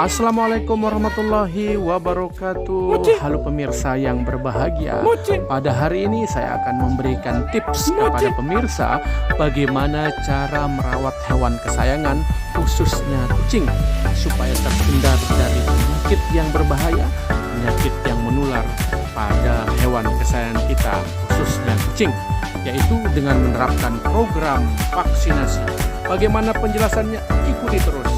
Assalamualaikum warahmatullahi wabarakatuh. Halo pemirsa yang berbahagia. Pada hari ini saya akan memberikan tips kepada pemirsa bagaimana cara merawat hewan kesayangan, khususnya kucing, supaya terhindar dari penyakit yang berbahaya, penyakit yang menular pada hewan kesayangan kita, khususnya kucing, yaitu dengan menerapkan program vaksinasi. Bagaimana penjelasannya? Ikuti terus.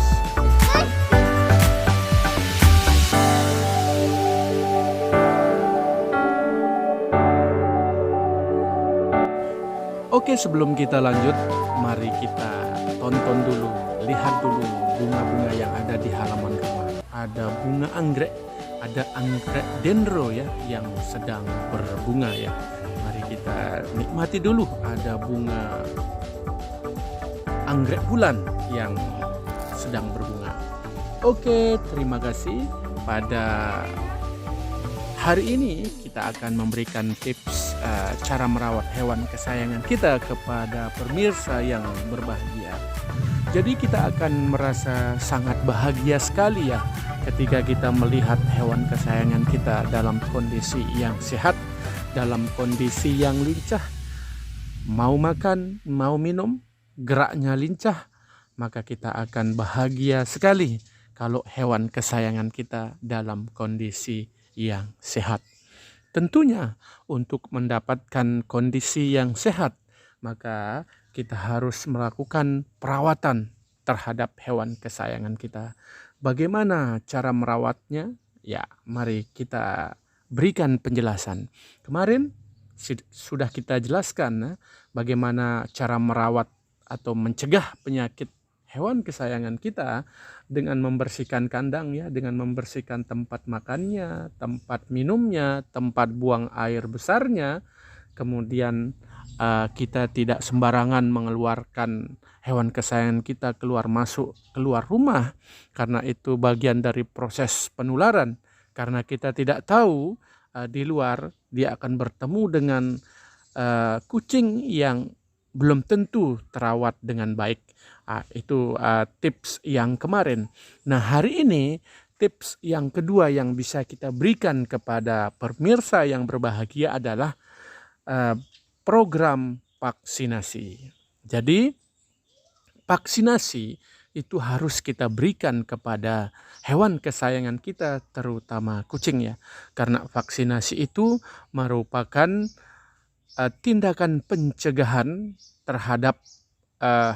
Oke, sebelum kita lanjut, mari kita tonton dulu, lihat dulu bunga-bunga yang ada di halaman rumah. Ada bunga anggrek, ada anggrek dendro ya, yang sedang berbunga ya. Mari kita nikmati dulu. Ada bunga anggrek bulan yang sedang berbunga. Oke, terima kasih. Pada hari ini kita akan memberikan tips cara merawat hewan kesayangan kita kepada pemirsa yang berbahagia. Jadi kita akan merasa sangat bahagia sekali ya ketika kita melihat hewan kesayangan kita dalam kondisi yang sehat, dalam kondisi yang lincah, mau makan, mau minum, geraknya lincah, maka kita akan bahagia sekali kalau hewan kesayangan kita dalam kondisi yang sehat. Tentunya untuk mendapatkan kondisi yang sehat, maka kita harus melakukan perawatan terhadap hewan kesayangan kita. Bagaimana cara merawatnya? Ya, mari kita berikan penjelasan. Kemarin sudah kita jelaskan bagaimana cara merawat atau mencegah penyakit hewan kesayangan kita dengan membersihkan kandang ya, dengan membersihkan tempat makannya, tempat minumnya, tempat buang air besarnya. Kemudian kita tidak sembarangan mengeluarkan hewan kesayangan kita keluar rumah, karena itu bagian dari proses penularan. Karena kita tidak tahu di luar dia akan bertemu dengan kucing yang belum tentu terawat dengan baik. Itu tips yang kemarin. Nah, hari ini tips yang kedua yang bisa kita berikan kepada pemirsa yang berbahagia adalah program vaksinasi. Jadi vaksinasi itu harus kita berikan kepada hewan kesayangan kita, terutama kucing ya. Karena vaksinasi itu merupakan tindakan pencegahan terhadap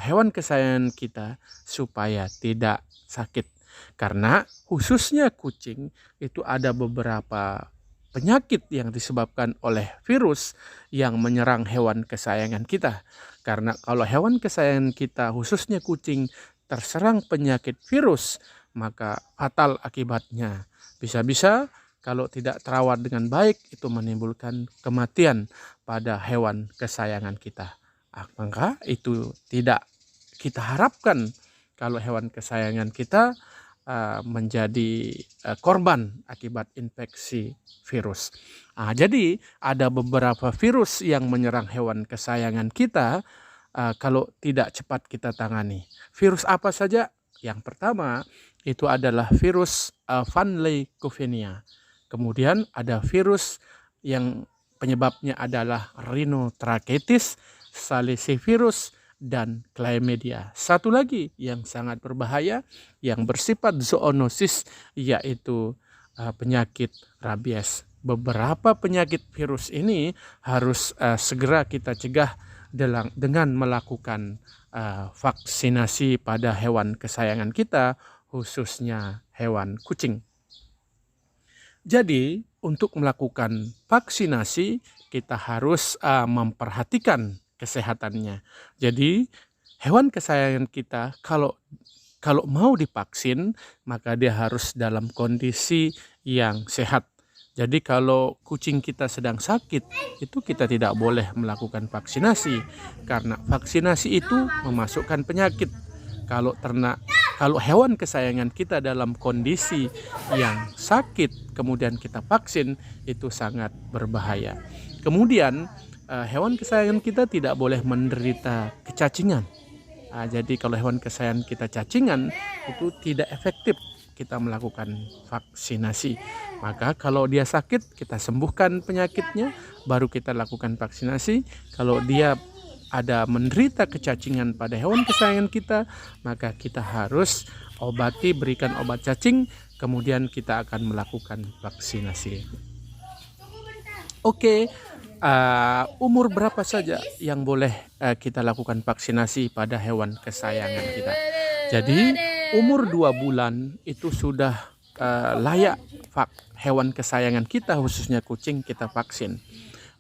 hewan kesayangan kita supaya tidak sakit. Karena khususnya kucing itu ada beberapa penyakit yang disebabkan oleh virus yang menyerang hewan kesayangan kita. Karena kalau hewan kesayangan kita khususnya kucing terserang penyakit virus, maka fatal akibatnya. Bisa-bisa kalau tidak terawat dengan baik itu menimbulkan kematian pada hewan kesayangan kita. Maka itu tidak kita harapkan kalau hewan kesayangan kita menjadi korban akibat infeksi virus. Jadi ada beberapa virus yang menyerang hewan kesayangan kita kalau tidak cepat kita tangani. Virus apa saja? Yang pertama itu adalah virus Van Leeuwenhoek. Kemudian ada virus yang penyebabnya adalah rhinotrachetis, salicivirus, dan chlamydia. Satu lagi yang sangat berbahaya yang bersifat zoonosis, yaitu penyakit rabies. Beberapa penyakit virus ini harus segera kita cegah dengan melakukan vaksinasi pada hewan kesayangan kita, khususnya hewan kucing. Jadi untuk melakukan vaksinasi kita harus memperhatikan kesehatannya. Jadi hewan kesayangan kita kalau mau divaksin maka dia harus dalam kondisi yang sehat. Jadi kalau kucing kita sedang sakit itu kita tidak boleh melakukan vaksinasi, karena vaksinasi itu memasukkan penyakit. Kalau hewan kesayangan kita dalam kondisi yang sakit kemudian kita vaksin, itu sangat berbahaya. Kemudian hewan kesayangan kita tidak boleh menderita kecacingan. Jadi kalau hewan kesayangan kita cacingan itu tidak efektif kita melakukan vaksinasi. Maka kalau dia sakit, kita sembuhkan penyakitnya, baru kita lakukan vaksinasi. Kalau dia ada menderita kecacingan pada hewan kesayangan kita, maka kita harus obati, berikan obat cacing, kemudian kita akan melakukan vaksinasi. Oke, umur berapa saja yang boleh kita lakukan vaksinasi pada hewan kesayangan kita? Jadi umur 2 bulan itu sudah layak hewan kesayangan kita, khususnya kucing, kita vaksin.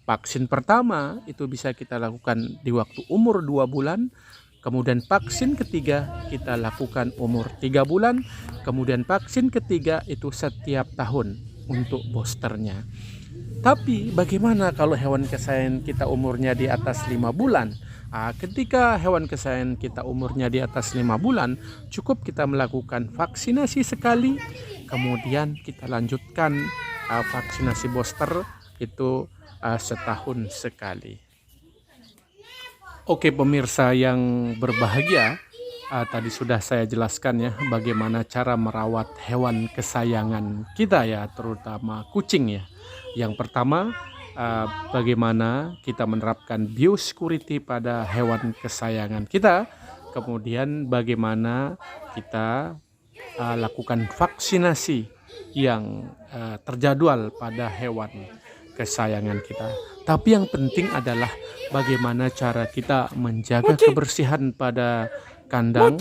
Vaksin pertama itu bisa kita lakukan di waktu umur 2 bulan. Kemudian vaksin ketiga kita lakukan umur 3 bulan. Kemudian vaksin ketiga itu setiap tahun untuk boosternya. Tapi bagaimana kalau hewan kesayangan kita umurnya di atas 5 bulan? Ketika hewan kesayangan kita umurnya di atas 5 bulan, cukup kita melakukan vaksinasi sekali. Kemudian kita lanjutkan vaksinasi booster itu setahun sekali. Oke pemirsa yang berbahagia, tadi sudah saya jelaskan ya bagaimana cara merawat hewan kesayangan kita ya, terutama kucing ya. Yang pertama, bagaimana kita menerapkan biosecurity pada hewan kesayangan kita. Kemudian bagaimana kita lakukan vaksinasi yang terjadwal pada hewan kesayangan kita. Tapi yang penting adalah bagaimana cara kita menjaga kebersihan pada kandang,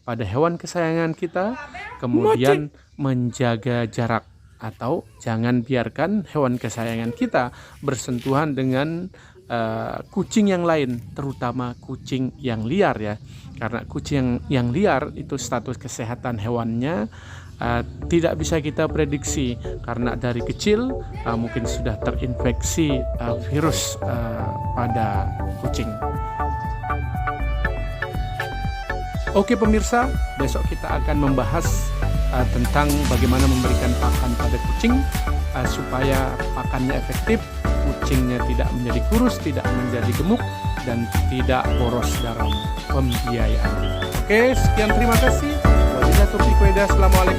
pada hewan kesayangan kita, kemudian menjaga jarak atau jangan biarkan hewan kesayangan kita bersentuhan dengan kucing yang lain, terutama kucing yang liar ya. Karena kucing yang liar itu status kesehatan hewannya tidak bisa kita prediksi, karena dari kecil mungkin sudah terinfeksi virus pada kucing. Oke pemirsa, besok kita akan membahas tentang bagaimana memberikan pakan pada kucing supaya pakannya efektif, kucingnya tidak menjadi kurus, tidak menjadi gemuk, dan tidak boros dalam pembiayaan. Oke, sekian, terima kasih. Wabillahi taufiq wal hidayah. Assalamualaikum.